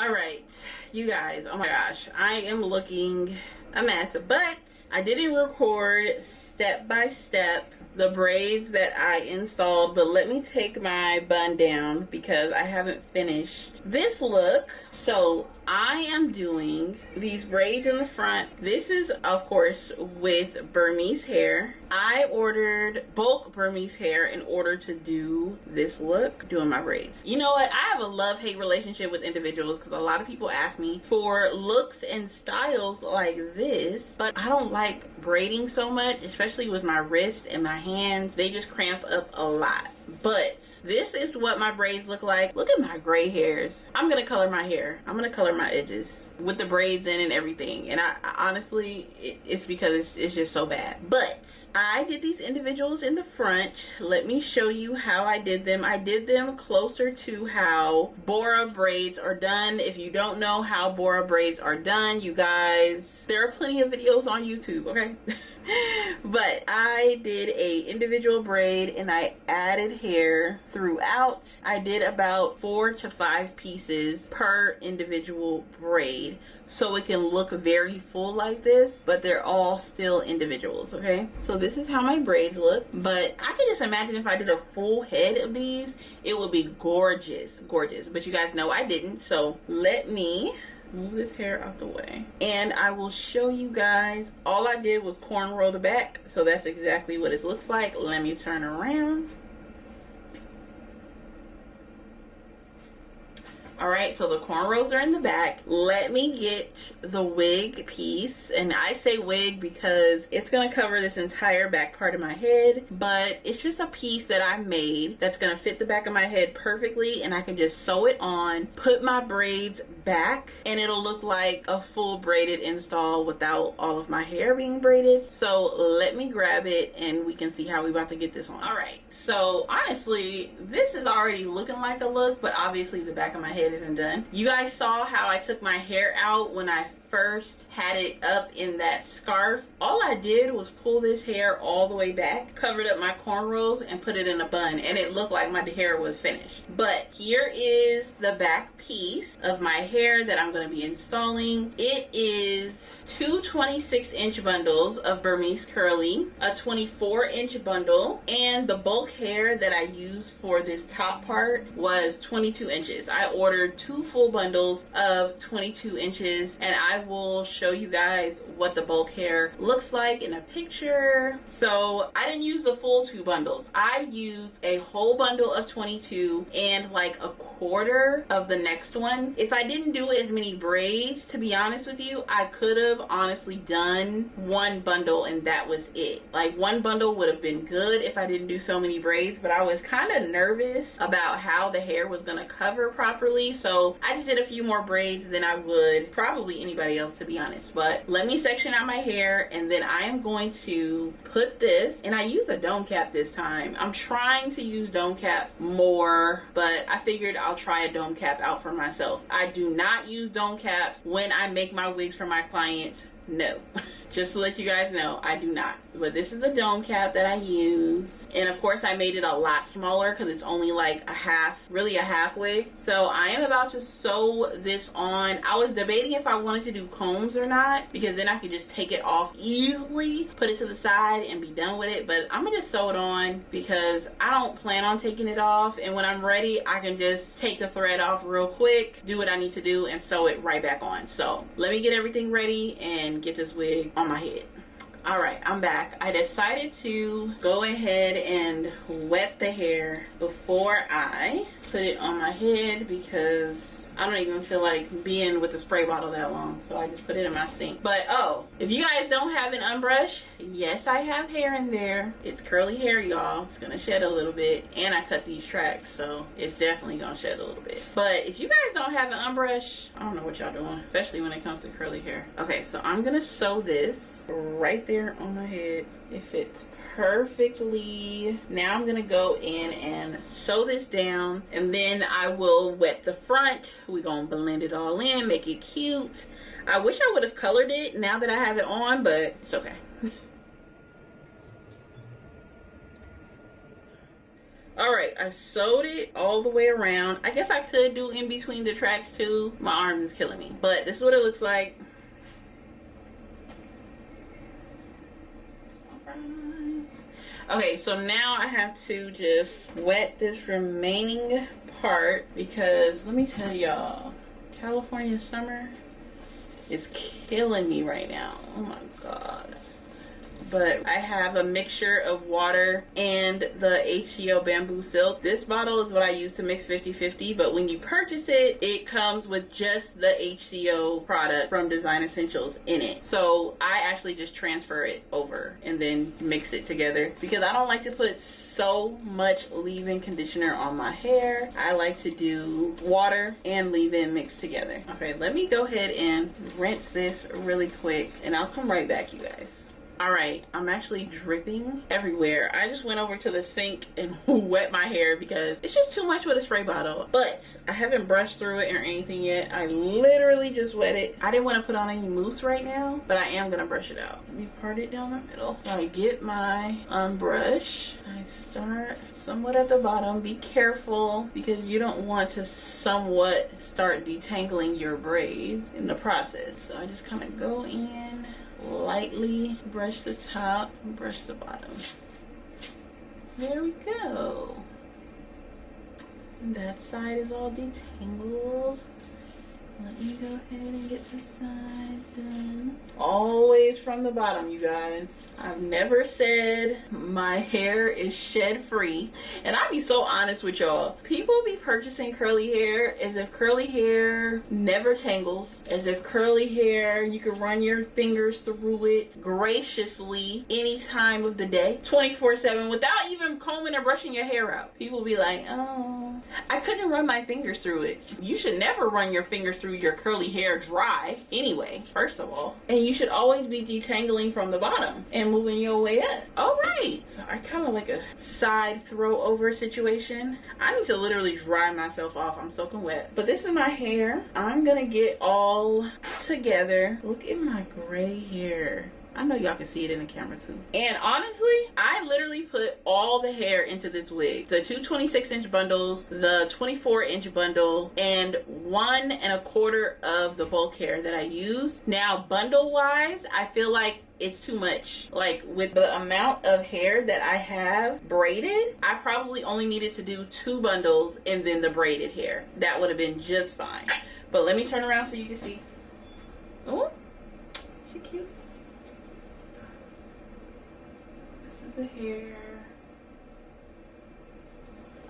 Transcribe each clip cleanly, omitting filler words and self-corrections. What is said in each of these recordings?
All right, you guys, oh my gosh, I am looking a mess, but I didn't record step by step the braids that I installed. But let me take my bun down because I haven't finished this look. So I am doing these braids in the front. This is of course with Burmese hair. I ordered bulk Burmese hair in order to do this look, doing my braids. You know what, I have a love-hate relationship with individuals because a lot of people ask me for looks and styles like this, but I don't like braiding so much, especially with my wrist and my hands. They just cramp up a lot. But this is what my braids look like. Look at my gray hairs. I'm gonna color my hair. I'm gonna color my edges with the braids in and everything. And I honestly, it's because it's just so bad. But I did these individuals in the front. Let me show you how I did them. I did them closer to how Bora braids are done. If you don't know how Bora braids are done, you guys, there are plenty of videos on YouTube, okay? But I did a individual braid and I added hair throughout. I did about 4 to 5 pieces per individual braid so it can look very full like this, but they're all still individuals, okay? So this is how my braids look, but I can just imagine if I did a full head of these, it would be gorgeous, gorgeous. But you guys know I didn't, so let me move this hair out the way and I will show you guys. All I did was cornrow the back, so that's exactly what it looks like. Let me turn around. All right, so the cornrows are in the back. Let me get the wig piece, and I say wig because it's gonna cover this entire back part of my head, but it's just a piece that I made that's gonna fit the back of my head perfectly, and I can just sew it on, put my braids back, and it'll look like a full braided install without all of my hair being braided. So let me grab it and we can see how we about to get this on. All right, so honestly, this is already looking like a look, but obviously the back of my head isn't done. You guys saw how I took my hair out when I first had it up in that scarf. All I did was pull this hair all the way back, covered up my cornrows, and put it in a bun, and it looked like my hair was finished. But here is the back piece of my hair that I'm going to be installing. It is 2 26-inch bundles of Burmese curly, a 24-inch bundle, and the bulk hair that I used for this top part was 22 inches. I ordered 2 full bundles of 22 inches, and I will show you guys what the bulk hair looks like in a picture. So I didn't use the full 2 bundles. I used a whole bundle of 22 and like a quarter of the next one. If I didn't do as many braids, to be honest with you, I could have honestly done 1 bundle and that was it. Like 1 bundle would have been good if I didn't do so many braids, but I was kind of nervous about how the hair was going to cover properly, so I just did a few more braids than I would probably anybody else, to be honest. But let me section out my hair, and then I am going to put this, and I use a dome cap this time. I'm trying to use dome caps more, but I figured I'll try a dome cap out for myself. I do not use dome caps when I make my wigs for my clients. No. Just to let you guys know, I do not. But this is the dome cap that I use. And of course I made it a lot smaller because it's only like a half, really a half wig. So I am about to sew this on. I was debating if I wanted to do combs or not, because then I could just take it off easily, put it to the side and be done with it. But I'm gonna just sew it on because I don't plan on taking it off. And when I'm ready, I can just take the thread off real quick, do what I need to do, and sew it right back on. So let me get everything ready and get this wig on my head. All right, I'm back. I decided to go ahead and wet the hair before I put it on my head because I don't even feel like being with the spray bottle that long, so I just put it in my sink. But oh, if you guys don't have an unbrush, yes, I have hair in there. It's curly hair, y'all. It's gonna shed a little bit, and I cut these tracks, so it's definitely gonna shed a little bit. But if you guys don't have an unbrush, I don't know what y'all doing, especially when it comes to curly hair. Okay, so I'm gonna sew this right there on my head. It fits perfectly. Now I'm gonna go in and sew this down, and then I will wet the front. We're gonna blend it all in, make it cute. I wish I would have colored it now that I have it on, but it's okay. All right, I sewed it all the way around. I guess I could do in between the tracks too. My arms is killing me, but this is what it looks like. Okay, so now I have to just wet this remaining part because let me tell y'all, California summer is killing me right now. Oh my god. But I have a mixture of water and the HCO bamboo silk. This bottle is what I use to mix 50-50, but when you purchase it, it comes with just the HCO product from Design Essentials in it. So I actually just transfer it over and then mix it together because I don't like to put so much leave-in conditioner on my hair. I like to do water and leave-in mixed together. Okay, let me go ahead and rinse this really quick and I'll come right back, you guys. All right, I'm actually dripping everywhere. I just went over to the sink and wet my hair because it's just too much with a spray bottle. But I haven't brushed through it or anything yet. I literally just wet it. I didn't want to put on any mousse right now, but I am gonna brush it out. Let me part it down the middle. So I get my brush. I start somewhat at the bottom. Be careful because you don't want to somewhat start detangling your braids in the process. So I just kind of go in, lightly brush the top, brush the bottom. There we go. That side is all detangled. Let me go ahead and get this side done. Always from the bottom, you guys. I've never said my hair is shed free. And I'll be so honest with y'all. People be purchasing curly hair as if curly hair never tangles. As if curly hair, you can run your fingers through it graciously any time of the day. 24/7 without even combing or brushing your hair out. People be like, oh, I couldn't run my fingers through it. You should never run your fingers through your curly hair dry anyway, first of all. And you should always be detangling from the bottom and moving your way up. All right, so I kind of like a side throw over situation. I need to literally dry myself off. I'm soaking wet. But this is my hair. I'm gonna get all together. Look at my gray hair. I know y'all can see it in the camera too. And honestly, I literally put all the hair into this wig. The two 26-inch bundles, the 24-inch bundle, and 1 1/4 of the bulk hair that I used. Now, bundle-wise, I feel like it's too much. Like with the amount of hair that I have braided, I probably only needed to do 2 bundles and then the braided hair. That would have been just fine. But let me turn around so you can see. Oh, she cute. The hair.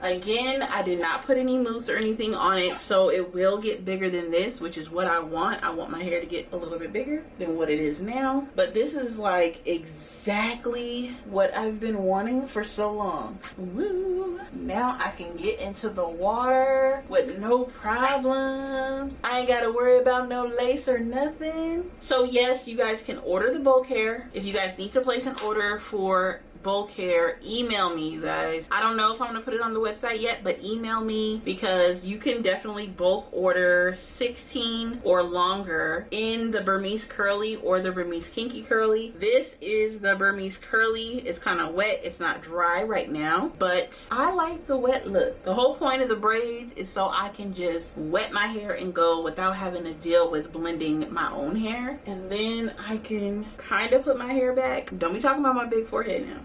Again, I did not put any mousse or anything on it, so it will get bigger than this, which is what I want. I want my hair to get a little bit bigger than what it is now. But this is like exactly what I've been wanting for so long. Woo! Now I can get into the water with no problems. I ain't gotta worry about no lace or nothing. So yes, you guys can order the bulk hair. If you guys need to place an order for bulk hair, email me, you guys. I don't know if I'm gonna put it on the website yet, but email me because you can definitely bulk order 16 or longer in the Burmese curly or the Burmese kinky curly. This is the Burmese curly. It's kind of wet. It's not dry right now, but I like the wet look. The whole point of the braids is so I can just wet my hair and go without having to deal with blending my own hair. And then I can kind of put my hair back. Don't be talking about my big forehead now.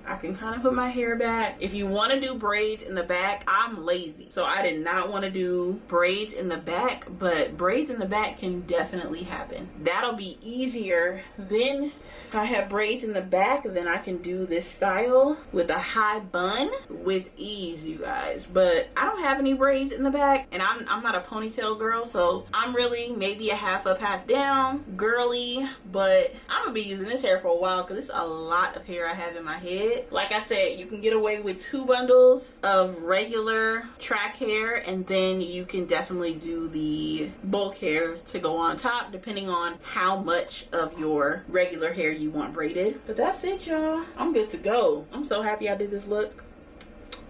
I can kind of put my hair back. If you want to do braids in the back, I'm lazy, so I did not want to do braids in the back, but braids in the back can definitely happen. That'll be easier. Then if I have braids in the back, then I can do this style with a high bun with ease, you guys. But I don't have any braids in the back, and I'm not a ponytail girl, so I'm really maybe a half up, half down girly. But I'm gonna be using this hair for a while because it's a lot of hair I have in my head. Like I said, you can get away with 2 bundles of regular track hair, and then you can definitely do the bulk hair to go on top depending on how much of your regular hair you want braided. But that's it, y'all. I'm good to go. I'm so happy I did this look.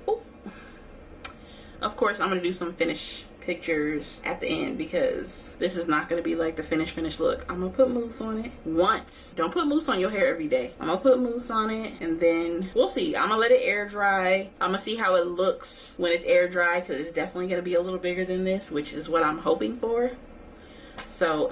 Ooh. Of course, I'm gonna do some finish pictures at the end, because this is not going to be like the finished look. I'm gonna put mousse on it once. Don't put mousse on your hair every day. I'm gonna put mousse on it, and then we'll see. I'm gonna let it air dry. I'm gonna see how it looks when it's air dry, because it's definitely gonna be a little bigger than this, which is what I'm hoping for. So